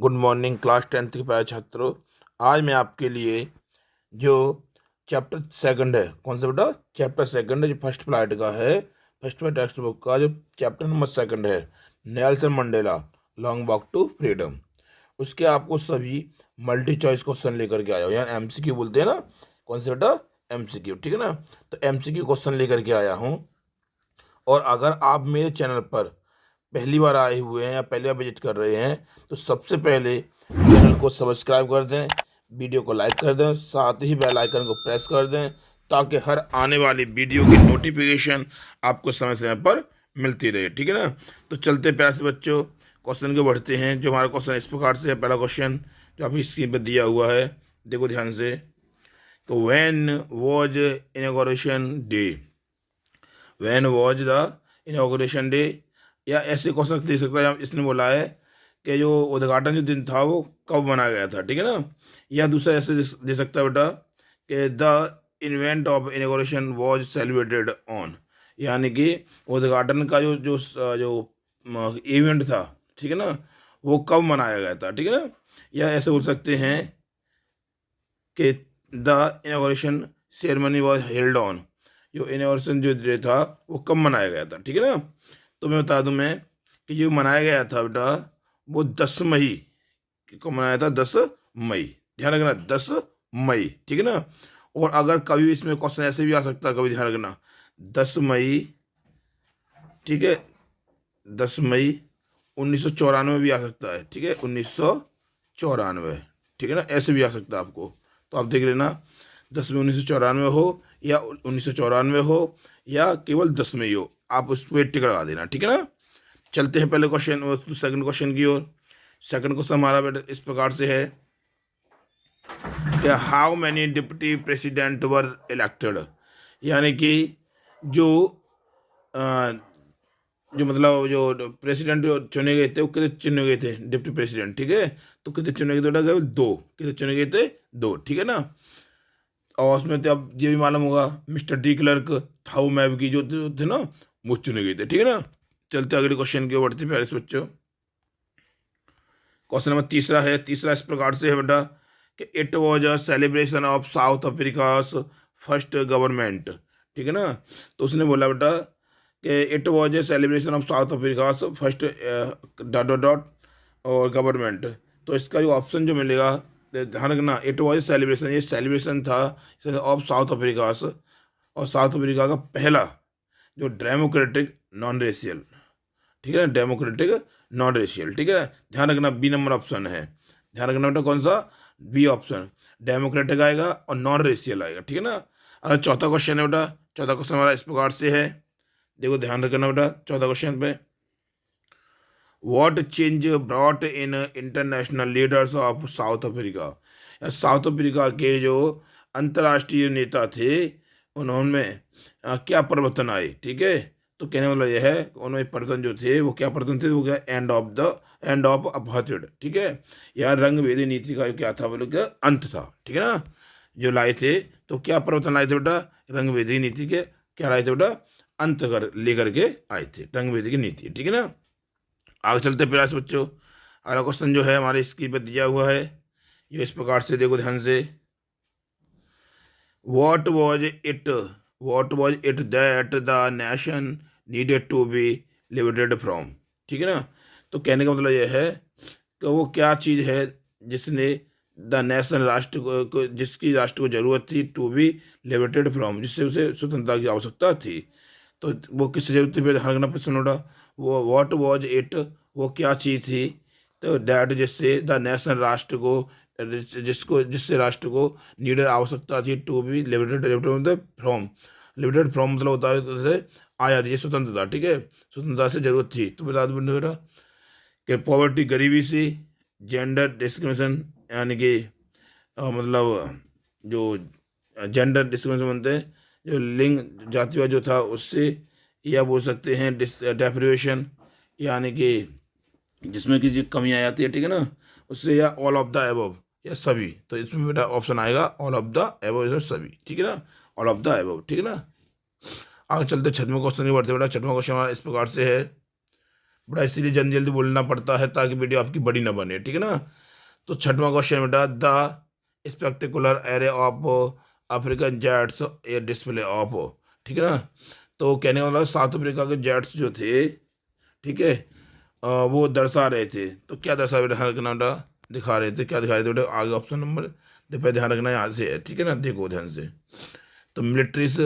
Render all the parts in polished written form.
Good morning class 10th के प्यारे छात्रों। आज मैं आपके लिए जो चैप्टर सेकंड है, कौन सा बेटा, चैप्टर सेकंड है, जो फर्स्ट पार्ट का है, फर्स्ट पार्ट टेक्स्ट बुक का जो चैप्टर नंबर सेकंड है, Nelson Mandela long walk to freedom, उसके आपको सभी मल्टी चॉइस क्वेश्चन लेकर के आया हूँ। यानी एमसीक्यू बोलते हैं ना, कौन सा बेटा, एमसीक्यू, ठीक है ना। तो एमसीक्यू क्वेश्चन लेकर के आया हूँ। और अगर आप मेरे चैनल पर पहली बार आए हुए हैं या पहली बार विजिट कर रहे हैं तो सबसे पहले चैनल को सब्सक्राइब कर दें, वीडियो को लाइक कर दें, साथ ही बेल आइकन को प्रेस कर दें ताकि हर आने वाली वीडियो की नोटिफिकेशन आपको समय समय पर मिलती रहे, ठीक है ना। तो चलते प्यारे से बच्चों, क्वेश्चन को बढ़ते हैं। जो हमारा क्वेश्चन इस प्रकार से है, पहला क्वेश्चन जो अभी स्क्रीन पर दिया हुआ है, देखो ध्यान से। तो when was inauguration day, when was the inauguration day, या ऐसे क्वेश्चन दे सकता है। इसने बोला है कि जो उद्घाटन जो दिन था वो कब मनाया गया था, ठीक है ना। या दूसरा ऐसे दे सकता है बेटा कि the invent of inauguration was celebrated on, यानी कि उद्घाटन का जो जो जो इवेंट था, ठीक है ना, वो कब मनाया गया था, ठीक है ना। या ऐसे बोल सकते हैं कि the inauguration ceremony was held on, जो इनॉग्रेशन जो डे था वो कब मनाया गया था, ठीक है ना। तो मैं बता दूं मैं कि जो मनाया गया था बेटा वो 10 मई को मनाया था, 10 मई, ध्यान रखना 10 मई, ठीक है ना। और अगर कभी इसमें क्वेश्चन ऐसे भी आ सकता है, कभी ध्यान रखना 10 मई, ठीक है, 10 मई 1994 भी आ सकता है, ठीक है, 1994, ठीक है ना, ऐसे भी आ सकता है आपको। तो आप देख लेना 10 मई 1994 हो या 1994 हो या केवल 10 मई हो, आप उस पर टिक लगा देना, ठीक है ना। चलते हैं पहले क्वेश्चन, सेकंड क्वेश्चन की ओर। सेकंड क्वेश्चन हमारा बेटा इस प्रकार से है कि how many deputy president were elected, यानी कि जो जो मतलब जो प्रेसिडेंट जो चुने गए थे वो कितने चुने गए थे, डिप्टी प्रेसिडेंट, ठीक है। तो कितने चुने गए थे बेटा, केवल 2, कितने चुने गए थे, 2, ठीक है ना। और उसमें तो अब ये भी मालूम होगा मिस्टर डी क्लर्क, थाऊ मैब की जो थे ना, वो चुने गए थे, ठीक है ना। चलते अगले क्वेश्चन की ओर बढ़ते प्यारे से बच्चों। क्वेश्चन नंबर तीसरा है, तीसरा इस प्रकार से है बेटा कि it was a celebration of South Africa's first government, ठीक है ना। तो उसने बोला बेटा कि it was a celebration of South Africa's first dot dot dot और गवर्नमेंट। तो इसका जो ऑप्शन जो मिलेगा, तो ध्यान रखना, इट वॉज सेलिब्रेशन, ये सेलिब्रेशन था ऑफ साउथ अफ्रीकास, और साउथ अफ्रीका का पहला जो डेमोक्रेटिक नॉन रेशियल, ठीक है ना, डेमोक्रेटिक नॉन रेशियल, ठीक है। ध्यान रखना बी नंबर ऑप्शन है, ध्यान रखना बेटा कौन सा, बी ऑप्शन, डेमोक्रेटिक आएगा और नॉन रेशियल आएगा, ठीक है ना। अगर चौथा क्वेश्चन है बेटा, चौथा क्वेश्चन हमारा इस प्रकार से है, देखो ध्यान रखना बेटा चौथा क्वेश्चन पे। What change brought in international leaders of south Africa, south Africa के जो अंतर्राष्ट्रीय नेता थे उन्होंने क्या परिवर्तन आए, ठीक है। तो कहने वाला यह है उन्होंने परिवर्तन जो थे वो क्या परिवर्तन थे, वो क्या, एंड ऑफ अपार्थाइड, ठीक है। यहाँ रंग भेदी नीति का क्या था, बोलो क्या अंत था, ठीक है ना, जो लाए थे। तो क्या परिवर्तन लाए थे बेटा, रंग भेदी नीति के क्या लाए थे बेटा, अंत कर लेकर के आए थे, रंग भेदी की नीति, ठीक है ना। आगे चलते प्रयास बच्चों। अगला क्वेश्चन जो है हमारे स्क्रीन पर दिया हुआ है, ये इस प्रकार से, देखो ध्यान से। What was it? What was it that the nation needed to be liberated from? ठीक है ना। तो कहने का मतलब यह है कि वो क्या चीज़ है जिसने द नेशन राष्ट्र जिसकी राष्ट्र को जरूरत थी, टू बी लिबरेटेड फ्रॉम, जिससे उसे स्वतंत्रता की आवश्यकता थी। तो वो किस जरूरत पे ध्यान रखना प्रश्न उठा, वो व्हाट वाज इट, वो क्या चीज़ थी, तो दैट जिससे द नेशनल राष्ट्र को, जिससे राष्ट्र को नीडर आवश्यकता थी, टू बी लिबरेटेड मतलब फ्रॉम, लिबरेटेड फ्रॉम मतलब होता है जैसे आज़ादी, स्वतंत्रता, ठीक है, स्वतंत्रता से जरूरत थी। तो बता दो बेटा कि पॉवर्टी गरीबी से, जेंडर डिस्क्रिमिनेशन यानी कि मतलब जो जेंडर डिस्क्रिमिनेशन बनते हैं, जो लिंग जातिवाद जो था उससे, या बोल सकते हैं डेप्रिवेशन यानी कि जिसमें कि जो कमियाँ आती है, ठीक है ना, उससे, या ऑल ऑफ द एबव, या सभी। तो इसमें बेटा ऑप्शन आएगा ऑल ऑफ द एबव, सभी, ठीक है ना, ऑल ऑफ द एबव, ठीक है ना। आगे चलते छठवें क्वेश्चन की बढ़ते बेटा। छठवां क्वेश्चन हमारा इस प्रकार से है बड़ा, इसीलिए जल्दी जल्दी बोलना पड़ता है ताकि वीडियो आपकी बड़ी ना बने, ठीक है ना। तो छठवां क्वेश्चन बेटा, the spectacular array of African jets air display of, ठीक है ना। तो कहने का मतलब साउथ अफ्रीका के जेट्स जो थे, ठीक है, वो दर्शा रहे थे। तो क्या दर्शा बेटा बेटा दिखा रहे थे, क्या दिखा रहे थे बेटा, आगे ऑप्शन नंबर पे ध्यान रखना, यहाँ से है, ठीक है ना, देखो ध्यान से। तो मिलिट्रीज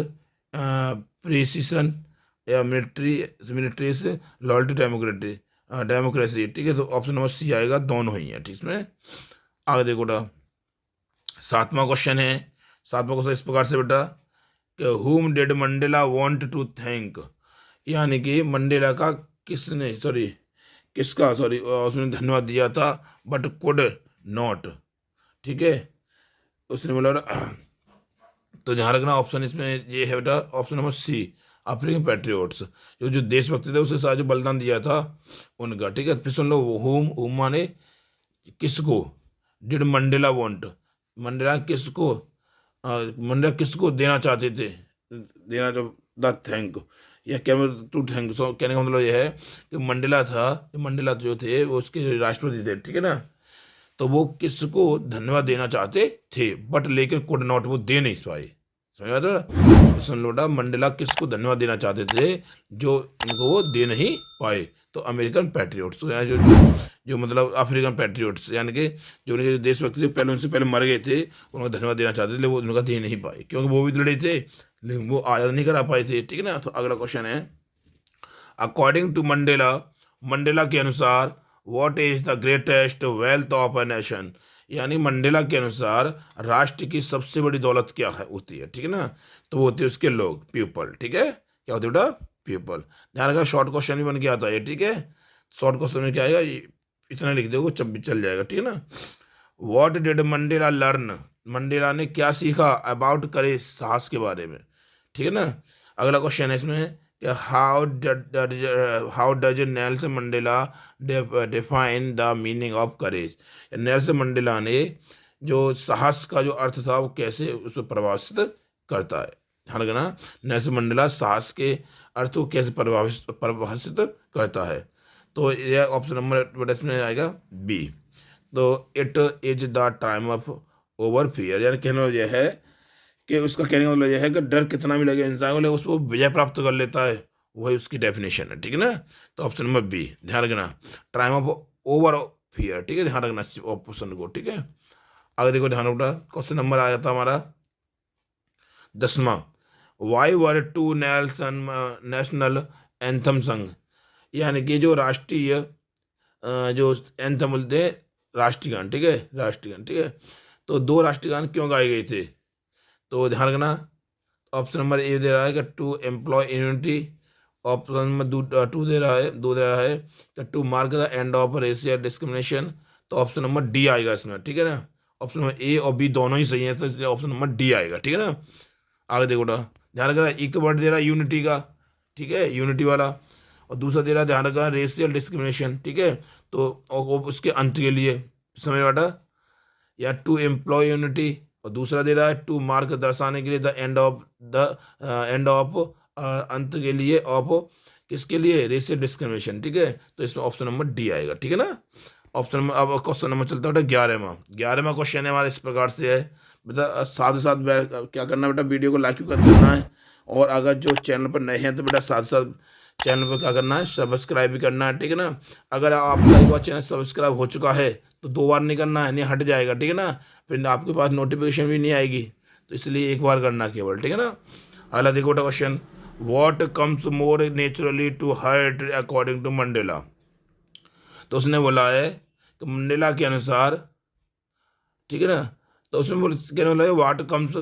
प्रिसीशन या मिलिट्रीज लॉयल्टी डेमोक्रेटी डेमोक्रेसी, ठीक है। तो ऑप्शन नंबर सी आएगा, दोनों ही है, ठीक है। इसमें आगे देखो बेटा, सातवां क्वेश्चन है। सातवां क्वेश्चन इस प्रकार से बेटा कि whom did Mandela want to thank, यानी कि मंडेला का किसने, सॉरी किसका, सॉरी उसने धन्यवाद दिया था, बट कुड नॉट, ठीक है। उसने बोला तो ध्यान रखना ऑप्शन इसमें ये है बेटा, option number C, African patriots, जो देशभक्ति थे उसके साथ जो बलिदान दिया था उनका, ठीक है। फिर सुन लो, होम माने किसको, डिड मंडेला वॉन्ट, मंडेला किसको मंडेला किसको देना चाहते थे, देना जो द थैंक, या क्या टू थैंक, सो कहने का मतलब यह है कि मंडेला जो थे वो उसके जो राष्ट्रपति थे, ठीक है ना। तो वो किसको धन्यवाद देना चाहते थे, बट लेकिन कुड नॉट, वो दे नहीं पाए, समझ आता है। तो सुन लोटा, मंडेला किसको धन्यवाद देना चाहते थे जो उनको वो दे नहीं पाए, तो अमेरिकन पैट्रियोट्स, तो यहाँ जो मतलब अफ्रीकन पैट्रियोट्स, यानी कि जो उनके देशभक्ति से पहले, उनसे पहले मर गए थे, उनको धन्यवाद देना चाहते थे, लेकिन वो उनका दे नहीं पाए, क्योंकि वो भी लड़े थे लेकिन वो आज़ाद नहीं करा पाए थे, ठीक है ना। तो अगला क्वेश्चन है, अकॉर्डिंग टू मंडेला, मंडेला के अनुसार what is the greatest wealth of a nation, यानी मंडेला के अनुसार राष्ट्र की सबसे बड़ी दौलत क्या है होती है, ठीक है ना। तो वो होती है उसके लोग, पीपल, ठीक है। क्या होती है बेटा, पीपल। ध्यान रखा, शॉर्ट क्वेश्चन भी बन के आता है, ठीक है। शॉर्ट क्वेश्चन में क्या आएगा, इतना लिख दोगे चल जाएगा, ठीक है ना। What did Mandela learn, Mandela ने क्या सीखा अबाउट करेज, साहस के बारे में, ठीक है ना। अगला क्वेश्चन है इसमें कि how does Nelson Mandela define the meaning of courage, Nelson Mandela ने जो साहस का जो अर्थ था वो कैसे उसको परिभाषित करता है, ध्यान रखना। नेल्सन मंडेला साहस के अर्थ को कैसे परिभाषित करता है, तो यह ऑप्शन नंबर इसमें आएगा बी। तो it is the time of over fear, यानी कहने वाला यह है कि उसका कहने का मतलब यह है कि डर कितना भी लगे इंसान को, लेकिन उसको विजय प्राप्त कर लेता है, वही उसकी डेफिनेशन है, ठीक है ना। तो ऑप्शन नंबर बी, ध्यान रखना, टाइम ऑफ ओवर फियर, ठीक है, ध्यान रखना ऑप्शन को, ठीक है। आगे देखो, ध्यान रखना, क्वेश्चन नंबर आ जाता हमारा 10वां, why were two national anthem sung, यानी कि जो राष्ट्रीय जो एंथम बोलते हैं राष्ट्रगान, ठीक है, राष्ट्रगान, ठीक है। तो दो राष्ट्रगान क्यों गाए गए थे, तो ध्यान रखना, ऑप्शन नंबर ए दे रहा है कि to employ unity, option number two दे रहा है, दो दे रहा है कि to mark the end of racial discrimination, तो ऑप्शन नंबर डी आएगा इसमें, ठीक है ना। ऑप्शन नंबर ए और बी दोनों ही सही है, तो इसलिए ऑप्शन नंबर डी आएगा, ठीक है ना। आगे देखो बेटा, ध्यान रखना, एक तो वर्ड दे रहा है यूनिटी का, ठीक है, यूनिटी वाला, और दूसरा दे रहा है, ध्यान रखना, रेशियल डिस्क्रिमिनेशन, ठीक है। तो और उसके अंत के लिए समझ बेटा, या टू एम्प्लॉय यूनिटी, और दूसरा दे रहा है टू मार्क, दर्शाने के लिए, द एंड ऑफ अंत के लिए, ऑफ किसके लिए, रेशियल डिस्क्रिमिनेशन, ठीक है। तो इसमें ऑप्शन नंबर डी आएगा, ठीक है ना। ऑप्शन नंबर, अब क्वेश्चन नंबर चलता है बेटा 11वां क्वेश्चन है हमारा इस प्रकार से है बेटा, साथ ही साथ क्या करना है बेटा, वीडियो को लाइक भी कर देना है, और अगर जो चैनल पर नए हैं तो बेटा साथ साथ चैनल पर क्या करना है, सब्सक्राइब भी करना है, ठीक है ना। अगर आपका एक बार चैनल सब्सक्राइब हो चुका है तो दो बार नहीं करना है, नहीं हट जाएगा, ठीक है ना, फिर आपके पास नोटिफिकेशन भी नहीं आएगी, तो इसलिए एक बार करना केवल, ठीक है ना। अगला देखो question, what comes more naturally to heart according to Mandela, तो उसने बोला है कि मंडेला के अनुसार, ठीक है ना, तो उसमें कहने वाला है व्हाट कम्स,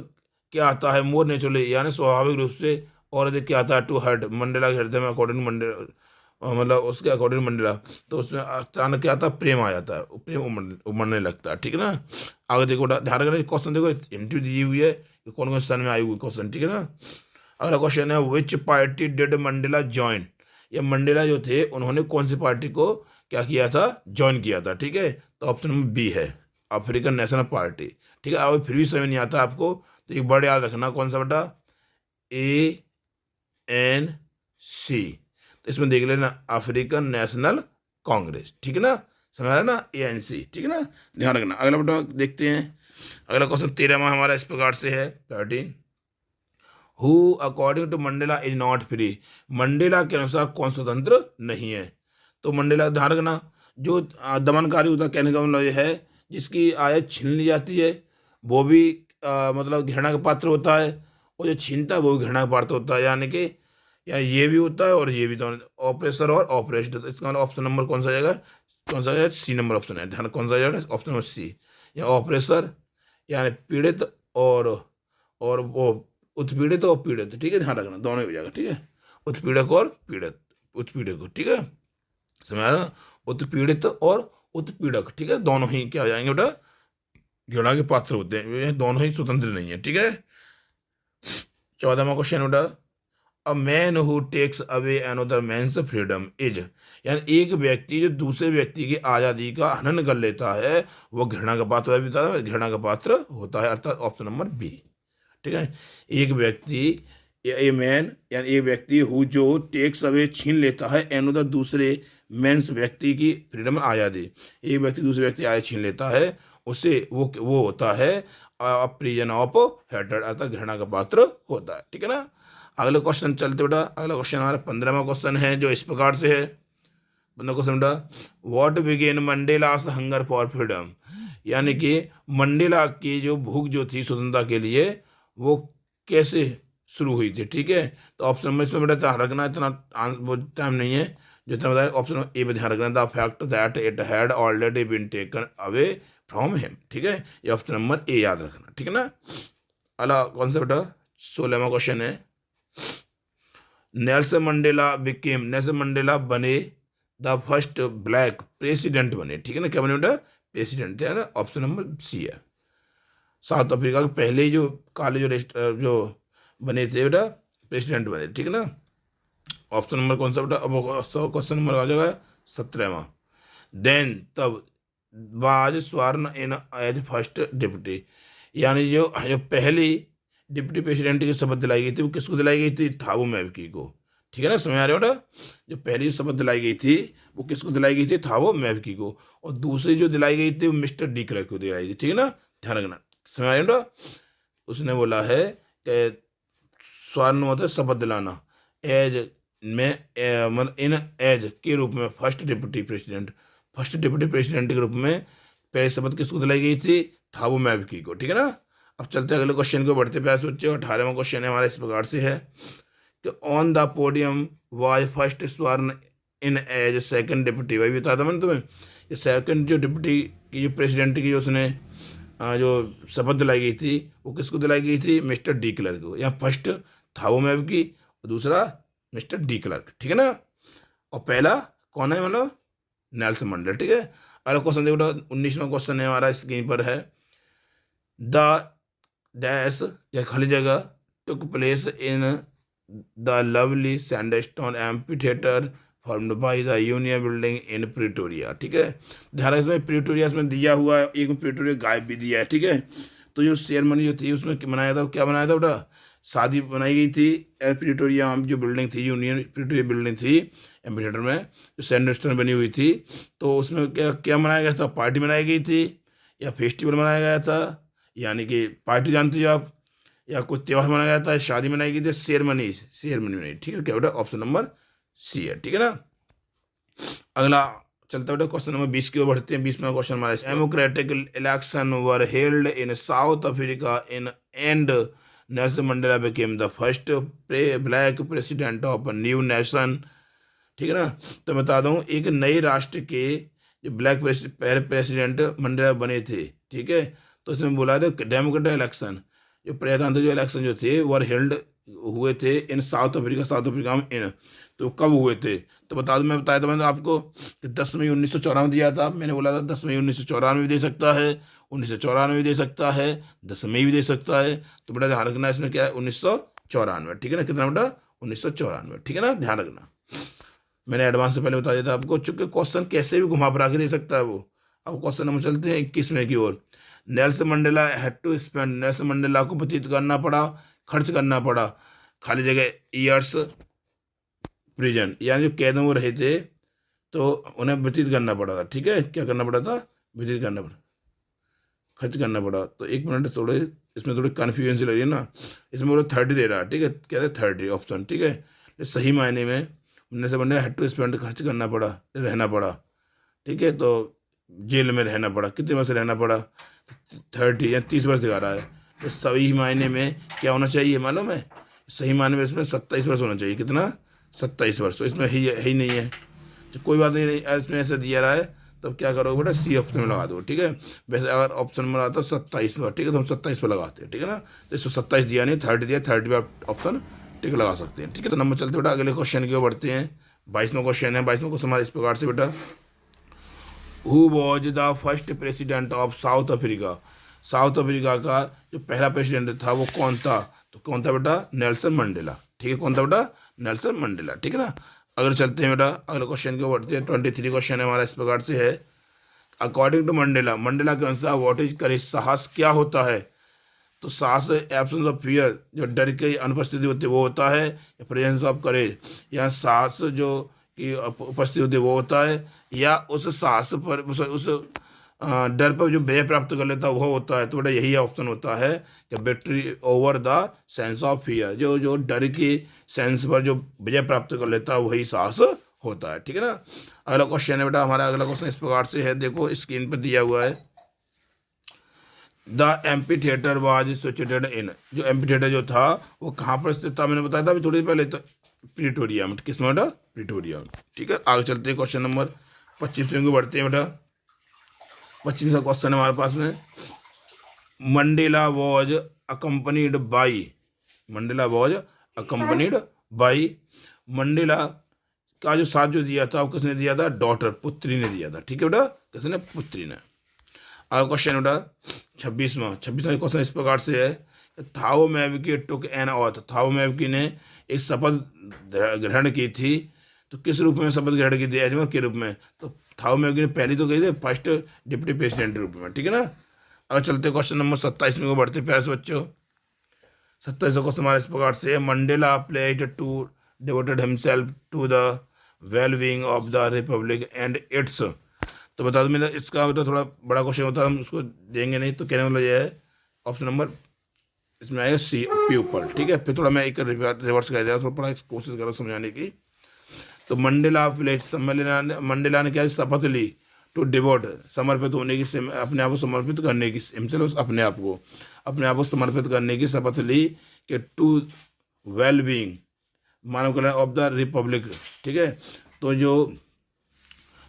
क्या आता है मोर नेचुरली, यानी स्वाभाविक रूप से, और अधिक क्या आता है टू हार्ट, मंडेला के हृदय में अकॉर्डिंग मंडेला, मतलब उसके अकॉर्डिंग मंडेला, तो उसमें अचानक क्या आता है, प्रेम आ जाता है, प्रेम उमड़ने लगता है, ठीक है ना। आगे देखो, ध्यान रखना, क्वेश्चन देखो इंटरव्यू दी हुई है कि कौन कौन स्थान में आई हुई क्वेश्चन, ठीक है ना। अगला क्वेश्चन है, विच पार्टी डिड मंडेला ज्वाइन, ये मंडेला जो थे उन्होंने कौन सी पार्टी को क्या किया था, ज्वाइन किया था, ठीक है। तो ऑप्शन नंबर बी है, अफ्रीकन नेशनल पार्टी, ठीक है। अब फिर भी समझ नहीं आता आपको तो एक वर्ड याद रखना, कौन सा बेटा, ANC, इसमें देख लेना अफ्रीकन नेशनल कांग्रेस, ठीक है ना, समझ रहा है ना, ANC, ठीक है ना, ध्यान रखना। अगला बेटा देखते हैं, अगला क्वेश्चन 13वां हमारा इस प्रकार से है 13, who according to Mandela is not free, Mandela के अनुसार कौन स्वतंत्र नहीं है। तो मंडेला ध्यान रखना, जो दमनकारी होता है, कहने का मतलब ये है जिसकी आयत छीन ली जाती है वो भी मतलब घृणा का पात्र होता है, और जो छीनता है वो भी घृणा का पात्र होता है, यानी कि या ये भी होता है और ये भी, दोनों ऑपरेसर और ऑपरेस्ट। तो इसका मतलब ऑप्शन नंबर कौन सा जाएगा, कौन सा जाएगा, C नंबर ऑप्शन है, ध्यान कौन सा जाएगा, ऑप्शन नंबर C, या ऑपरेसर यानी पीड़ित और वो उत्पीड़ित और पीड़ित, ठीक है, ध्यान रखना दोनों हो जाएगा, ठीक है, उत्पीड़क और पीड़ित, उत्पीड़क, ठीक है, समझ ना, उत्पीड़ित और उत्पीड़क, ठीक है, दोनों ही क्या हो जाएंगे बेटा, घृणा के पात्र होते हैं, ये दोनों ही स्वतंत्र नहीं है, ठीक है। 14वां क्वेश्चन बेटा, a man who takes away another man's freedom is, यानी एक व्यक्ति जो दूसरे व्यक्ति की आज़ादी का हनन कर लेता है वो घृणा का पात्र है, घृणा का पात्र होता है, अर्थात ऑप्शन नंबर B, ठीक है। एक व्यक्ति, ए मैन यानी एक व्यक्ति हु जो टेक्स अवे छीन लेता है अनदर दूसरे मैन्स व्यक्ति की फ्रीडम आज़ादी, एक व्यक्ति दूसरे व्यक्ति आज़ादी छीन लेता है उससे वो होता है प्रिजन ऑफ हेटेड, अर्थात घृणा का पात्र होता है, ठीक है ना। अगले क्वेश्चन चलते बेटा, अगला क्वेश्चन हमारा 15वां क्वेश्चन है जो इस प्रकार से है, 15वां क्वेश्चन बेटा, what began Mandela's hunger for freedom, यानी कि मंडेला की जो भूख जो थी स्वतंत्रता के लिए वो कैसे शुरू हुई थी, ठीक है। तो ऑप्शन नंबर इसमें बेटा ध्यान रखना, इतना टाइम नहीं है, जितना बताया ऑप्शन नंबर A में ध्यान रखना, the fact that it had already been taken away from him, ठीक है, ये ऑप्शन नंबर A याद रखना, ठीक है ना। अगला कौन सा बेटा 16वां क्वेश्चन है, नेल्सन मंडेला बने द फर्स्ट ब्लैक प्रेसिडेंट बने, ठीक है ना, क्या बने बेटा, प्रेसिडेंट, है ना, ऑप्शन नंबर C है। साउथ अफ्रीका के पहले जो काले जो बने थे बेटा प्रेसिडेंट बने, ठीक है ना, ऑप्शन नंबर कौन सा बेटा, अब क्वेश्चन नंबर आ जाएगा 17वां, देन तब बाज स्वर्ण इन एज फर्स्ट डिप्टी, यानी जो जो पहली डिप्टी प्रेसिडेंट की शपथ दिलाई गई थी वो किसको दिलाई गई थी, थाबो मैबकी को, ठीक है ना, समझ आ रहे हो बेटा, जो पहली शपथ दिलाई गई थी वो किसको दिलाई गई थी, थाबो मैबकी को, और दूसरी जो दिलाई गई थी वो मिस्टर डी क्लर्क को दिलाई गई थी, ठीक है ना, ध्यान रखना, समझ आ रहे हो बेटा। उसने बोला है कि स्वर्ण मतलब शपथ दिलाना, एज में मतलब इन एज के रूप में फर्स्ट डिप्टी प्रेसिडेंट के रूप में पहले शपथ किसको दिलाई गई थी, थाबो मैबकी को, ठीक है ना। अब चलते हैं अगले क्वेश्चन को, बढ़ते प्यारे बच्चे, 18वां क्वेश्चन है हमारा इस प्रकार से है कि on the podium was first स्वर्ण इन एज सेकंड डिप्टी, वही बताया था मैंने तुम्हें, ये सेकंड जो डिप्टी की जो प्रेसिडेंट की जो उसने जो शपथ दिलाई गई थी वो किसको दिलाई गई थी, मिस्टर डी क्लर्क को, या फर्स्ट थाबो मैबकी और दूसरा मिस्टर डी क्लर्क, ठीक है ना, और पहला कौन है मतलब नेल्सन मंडेला, ठीक है। अगला क्वेश्चन देखो 19वां क्वेश्चन है हमारा स्क्रीन पर है, द डैश या खाली जगह took place in the lovely sandstone amphitheatre formed by the union building in Pretoria, ठीक है, ध्यान रखना, इसमें प्रिटोरिया इसमें दिया हुआ है, एक प्रिटोरिया गायब भी दिया है, ठीक है। तो जो सेरेमनी जो थी उसमें बनाया था, क्या बनाया था बेटा, शादी बनाई गई थी प्रिटोरिया जो बिल्डिंग थी, यूनियन प्रिटोरिया बिल्डिंग थी एम्फीथिएटर में जो सैंडस्टोन बनी हुई थी, तो उसमें क्या क्या मनाया गया था, पार्टी मनाई गई थी या फेस्टिवल मनाया गया था, यानी कि पार्टी जानती हो आप, या कोई त्यौहार मनाया गया था, शादी मनाई गई थी, सेरेमनी मनाई, ठीक है, क्या बेटा ऑप्शन नंबर C है, ठीक है ना। अगला चलता बेटा क्वेश्चन नंबर 20 की ओर बढ़ते हैं, 20वां क्वेश्चन हमारा, democratic election were held in south Africa in and Nelson Mandela became the first black president of new nation, ठीक है ना। तो बता दूं एक नए राष्ट्र के जो ब्लैक प्रेसिडेंट मंडेला बने थे, ठीक है, तो इसमें बोला था डेमोक्रेटिक इलेक्शन जो प्रजातांत्रिक जो इलेक्शन जो थे वर हेल्ड हुए थे इन साउथ अफ्रीका में इन, तो कब हुए थे, तो बता दूं, मैं बताया था मैंने आपको कि 10 मई 1994 दिया था, मैंने बोला था 10 मई 1994 भी दे सकता है, 1994 भी दे सकता है, 10 मई भी दे सकता है, तो बेटा ध्यान रखना इसमें क्या है 1994, ठीक है ना, कितना बेटा 1994, ठीक है ना, ध्यान रखना, मैंने एडवांस से पहले बता दिया था आपको, चूंकि क्वेश्चन कैसे भी घुमा फिरा के दे सकता है वो। अब क्वेश्चन नंबर चलते हैं 21वें की ओर, Nelson Mandela had to spend, Nelson Mandela को व्यतीत करना पड़ा, खर्च करना पड़ा, खाली जगह ईयर्स प्रिजन, यानी जो कैद में वो रहे थे तो उन्हें व्यतीत करना पड़ा था। ठीक है, क्या करना पड़ा था? व्यतीत करना पड़ा, खर्च करना पड़ा। तो एक मिनट, थोड़े इसमें थोड़ी कन्फ्यूजन सी लग रही है ना। इसमें बोलो 30 दे रहा है, ठीक है, क्या है 30 ऑप्शन, ठीक है। ये सही मायने में उन्नीस से बनने हैड टू स्पेंड, खर्च करना पड़ा, रहना पड़ा, ठीक है। तो जेल में रहना पड़ा, कितने वर्ष रहना पड़ा? 30 या 30 वर्ष दिखा रहा है। तो सही मायने में क्या होना चाहिए मालूम है? सही मायने में इसमें 27 वर्ष होना चाहिए। कितना? 27 वर्ष। तो इसमें है ही नहीं है, तो कोई बात नहीं, इसमें ऐसे दिया रहा है, तब क्या करोगे बेटा? सी ऑप्शन में लगा दो, ठीक है। वैसे अगर ऑप्शन में आता 27 पर, ठीक है, तो हम 27 पर लगाते हैं, ठीक है ना। तो इसको 27 दिया नहीं, 30 दिया, 30 पर ऑप्शन टिक लगा सकते हैं, ठीक है। तो नंबर चलते बेटा अगले क्वेश्चन की ओर बढ़ते हैं। 22वां क्वेश्चन है। 22वां क्वेश्चन हमारे इस प्रकार से बेटा, who was the first president of south Africa? South Africa का जो पहला प्रेसिडेंट था वो कौन था? तो कौन था बेटा? नेल्सन मंडेला, ठीक है। कौन था बेटा? नेल्सन मंडेला, ठीक है ना। अगर चलते हैं बेटा अगले क्वेश्चन की ओर बढ़ते हैं। 23 क्वेश्चन है हमारा इस प्रकार से है, अकॉर्डिंग टू मंडेला, मंडेला के अनुसार व्हाट इज करेज? साहस क्या होता है? तो साहस एब्सेंस ऑफ फियर, जो डर की अनुपस्थिति होती है वो होता है, या प्रेजेंस ऑफ करेज, या साहस जो की उपस्थिति होती है वो होता है, या उस साहस पर उस डर पर जो विजय प्राप्त कर लेता है वो होता है। तो बेटा यही ऑप्शन होता है कि victory over the sense of fear, जो जो डर की सेंस पर जो विजय प्राप्त कर लेता है वही साहस होता है, ठीक है ना। अगला क्वेश्चन है बेटा हमारा, अगला क्वेश्चन इस प्रकार से है, देखो स्क्रीन पर दिया हुआ है। The amphi theatre was situated in, जो एम्पी थिएटर जो था वो कहाँ पर स्थित था? मैंने बताया था अभी थोड़ी देर पहले, तो प्रिटोरिया में। किस में बेटा? प्रिटोरिया में, ठीक है। आगे चलते हैं क्वेश्चन नंबर 25 को बढ़ते हैं बेटा। 25वां क्वेश्चन है हमारे पास में, Mandela was accompanied by, Mandela was accompanied by, Mandela का जो साथ जो दिया था वो किसने दिया था? डॉटर, पुत्री ने दिया था, ठीक है बेटा, किसने? पुत्री ने। अगला क्वेश्चन बेटा 26वां क्वेश्चन इस प्रकार से है, थाओ मैवकी टुक एन ऑथ, थाओ मैवकी ने एक शपथ ग्रहण की थी, तो किस रूप में शपथ ग्रहण की थी? एजमा के रूप में। तो थाओ मैवकी ने पहली तो कही थी फर्स्ट डिप्टी प्रेसिडेंट के रूप में, ठीक है ना। अगर चलते क्वेश्चन नंबर 27 में को बढ़ते प्यारे से बच्चों। 27वां क्वेश्चन हमारे इस प्रकार से है, Mandela played to devoted himself to the well being of the republic and its. तो बता दो, मेरा इसका मतलब थोड़ा बड़ा क्वेश्चन होता है, हम उसको देंगे नहीं, तो कहने वाला यह है ऑप्शन नंबर इसमें आएगा सी, पीपल, ठीक है। फिर थोड़ा मैं एक रिवर्स कर दे रहा, थोड़ा कोशिश कर रहा हूँ समझाने की। तो मंडेला प्लेड, मंडेला ने क्या शपथ ली? टू डिवोट, समर्पित होने की, अपने आप को समर्पित करने की, हिमसेल्फ अपने आप को समर्पित करने की शपथ ली कि टू वेल बीइंग, मानव कल्याण ऑफ द रिपब्लिक, ठीक है। तो जो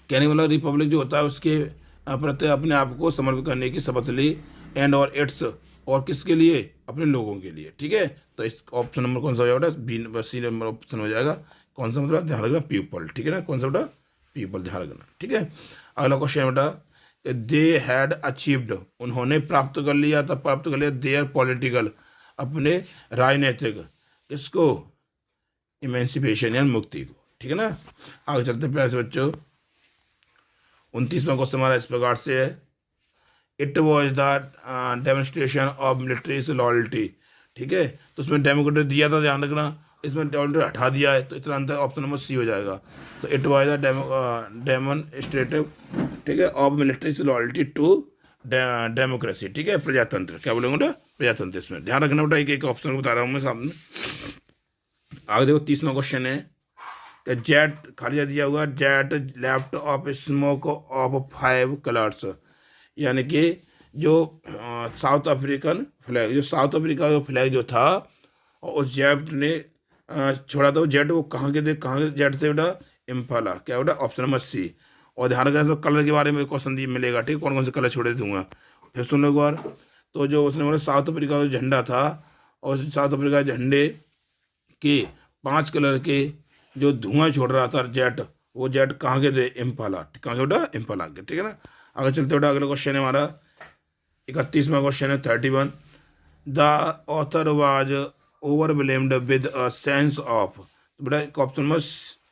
कहने वाला रिपब्लिक जो होता है उसके प्रति अपने आप को समर्पित करने की शपथ ली, एंड और इट्स, और किसके लिए? अपने लोगों के लिए, ठीक है। तो इस ऑप्शन नंबर कौन सा हो जाएगा? बी, सी नंबर ऑप्शन हो जाएगा। कौन सा मतलब? ध्यान रखना, पीपल, ठीक है ना। कौन सा बेटा? पीपल, ध्यान रखना, ठीक है। अगला क्वेश्चन बेटा, दे हैड अचीव्ड, उन्होंने प्राप्त कर लिया था, प्राप्त कर लिया देयर पॉलिटिकल, अपने राजनीतिक, इसको इमेंसिपेशन या मुक्ति को, ठीक है ना। आगे चलते हैं प्यारे बच्चों। 29वां क्वेश्चन हमारा इस प्रकार से है, it was the demonstration of military loyalty, ठीक है। तो उसमें डेमोक्रेट दिया था, ध्यान रखना, इसमें डेमोक्रेट हटा दिया है, तो इतना अंतर ऑप्शन नंबर सी हो जाएगा। तो इट वॉज द डेमोन्स्ट्रेटिव, ठीक है, of military loyalty to democracy, ठीक है, प्रजातंत्र, क्या बोलेंगे बेटा? प्रजातंत्र। इसमें ध्यान रखना बेटा, एक एक ऑप्शन बता रहा हूँ मैं सामने। आगे देखो 30वां क्वेश्चन है, जेट खाली दिया हुआ, jet left of smoke of 5 colours, यानी कि जो साउथ अफ्रीकन फ्लैग, जो साउथ अफ्रीका का फ्लैग जो था, और उस जेट ने छोड़ा था, वो जेट वो कहाँ के थे? कहाँ के जेट थे बेटा? इम्फाला, क्या बेटा? Option number C. और ध्यान रखना कलर के बारे में क्वेश्चन दिए मिलेगा, ठीक है, कौन कौन से कलर छोड़े दूंगा, फिर सुन लो एक बार। तो जो उसने बोला साउथ अफ्रीका का झंडा था, और साउथ अफ्रीका झंडे के 5 कलर के जो धुआं छोड़ रहा था जेट, वो जेट कहाँ के थे? इम्फाला, कहाँ के बेटा? इम्फाला के, ठीक है ना। आगे चलते बेटा अगला क्वेश्चन है हमारा 31वां क्वेश्चन है 31, the author was overwhelmed with a sense of, तो बेटा ऑप्शन नंबर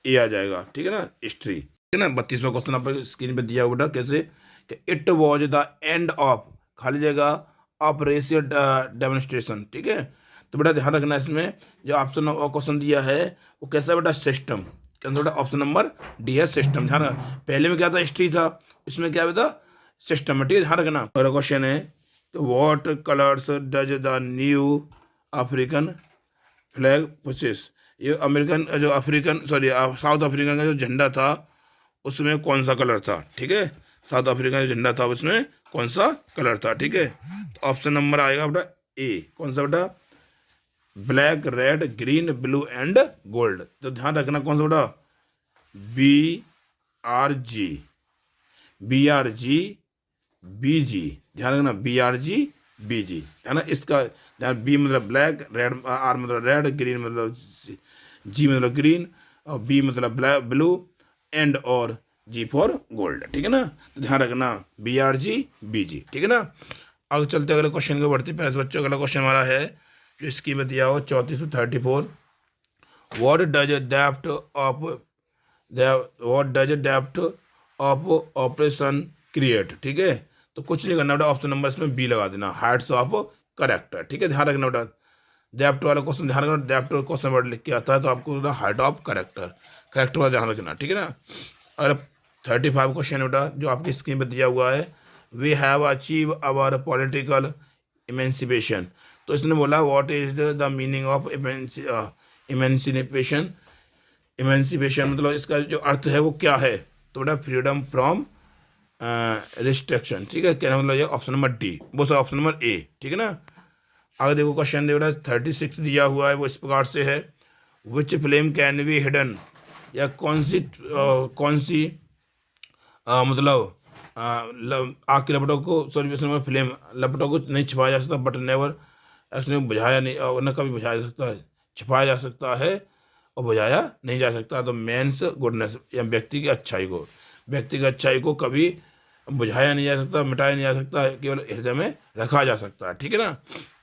ए आ जाएगा, ठीक है ना, हिस्ट्री, ठीक है ना। 32वां क्वेश्चन आप स्क्रीन पे दिया हुआ बेटा, कैसे कि it was the end of, खाली जगह, ऑफ रेशियल डेमोन्स्ट्रेशन, ठीक है। तो बेटा ध्यान रखना, इसमें जो ऑप्शन क्वेश्चन दिया है वो कैसा बेटा? सिस्टम, क्या बेटा ऑप्शन नंबर डी है सिस्टम। ध्यान रखना, पहले में क्या था हिस्ट्री था, इसमें क्या था सिस्टम है, ठीक है ध्यान रखना। अगला क्वेश्चन है what colours does the new African flag possess. ये अमेरिकन जो अफ्रीकन सॉरी साउथ अफ्रीकन का जो झंडा था उसमें कौन सा कलर था, ठीक है, साउथ अफ्रीका का जो झंडा था उसमें कौन सा कलर था, ठीक है। तो ऑप्शन नंबर आएगा बेटा ए, कौन सा बेटा, black red green blue and gold. तो ध्यान रखना कौन सा बेटा, B R G, B R G B G, ध्यान रखना B R G B G है ना। इसका ध्यान, बी मतलब ब्लैक, रेड आर मतलब रेड, ग्रीन मतलब जी मतलब ग्रीन, और बी मतलब ब्लैक ब्लू, एंड और जी फॉर गोल्ड, ठीक है ना। तो ध्यान रखना बी आर जी बी जी, ठीक है ना। आगे चलते अगले क्वेश्चन को बढ़ते प्यारे बच्चों। अगला क्वेश्चन हमारा है जो इसकी में दिया हो 3434, what does depth of what does depth of operation create, ठीक है। तो कुछ नहीं करना बेटा, ऑप्शन नंबर इसमें बी लगा देना, हाइट्स ऑफ करेक्टर, ठीक है ध्यान रखना बेटा। डेप्थ वाला क्वेश्चन ध्यान रखना, डेप्थ क्वेश्चन वर्ड लिख के आता है तो आपको हाइट ऑफ करेक्टर, करेक्टर वाला ध्यान रखना, ठीक है ना। अगर 35 क्वेश्चन बेटा जो आपकी स्क्रीन पर दिया हुआ है, we have achieve our political emancipation. तो इसने बोला what is the meaning of emancipation. Emancipation मतलब इसका जो अर्थ है वो क्या है, तो बेटा फ्रीडम फ्रॉम रिस्ट्रिक्शन, ठीक है, क्या मतलब ये ऑप्शन नंबर डी, वो सब ऑप्शन नंबर ए, ठीक है ना। आगे देखो क्वेश्चन देखो 36 दिया हुआ है, वो इस प्रकार से है, विच फ्लेम कैन बी हिडन, या कौन सी मतलब आग की लपटों को सॉरी फ्लेम लपटों को नहीं छिपाया जा सकता, बट नेवर एक्चुअली बुझाया नहीं, और न कभी बुझाया जा सकता है, छिपाया जा सकता है और बुझाया नहीं जा सकता। तो मेंस गुडनेस, या व्यक्ति की अच्छाई को कभी बुझाया नहीं जा सकता, मिटाया नहीं जा सकता, केवल हृदय में रखा जा सकता है, ठीक है ना।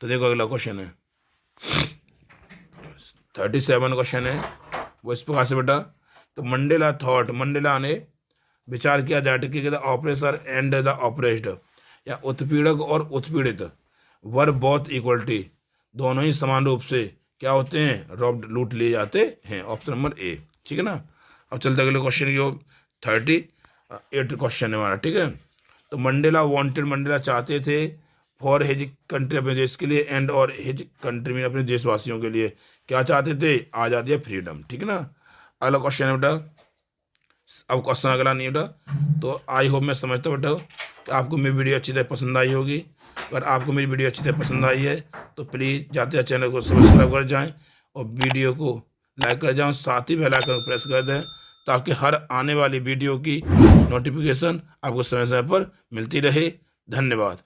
तो देखो अगला क्वेश्चन है 37 क्वेश्चन है, वो इस प्रकार से बेटा, तो मंडेला थॉट, मंडेला ने विचार किया दैट कि the oppressor and the oppressed, या उत्पीड़क और उत्पीड़ित वर बोथ इक्वलिटी, दोनों ही समान रूप से क्या होते हैं, रॉब्ड लूट लिए जाते हैं, ऑप्शन नंबर ए, ठीक है ना। अब चलते अगले क्वेश्चन की 38 क्वेश्चन है हमारा, ठीक है। तो मंडेला वांटेड, मंडेला चाहते थे फॉर हिज कंट्री, अपने देश के लिए, एंड और हिज कंट्री में अपने देशवासियों के लिए क्या चाहते थे, आज़ादी या फ्रीडम, ठीक है ना। अगला क्वेश्चन है बेटा, अब क्वेश्चन अगला नहीं बेटा, तो आई होप मैं समझता हूँ बेटा कि आपको मेरी वीडियो अच्छी तरह पसंद आई होगी। अगर आपको मेरी वीडियो अच्छी तरह पसंद आई है तो प्लीज़ जाते हैं चैनल को सब्सक्राइब कर जाएं और वीडियो को लाइक कर जाएं, साथ ही बेल आइकन को प्रेस कर दें ताकि हर आने वाली वीडियो की नोटिफिकेशन आपको समय समय पर मिलती रहे। धन्यवाद।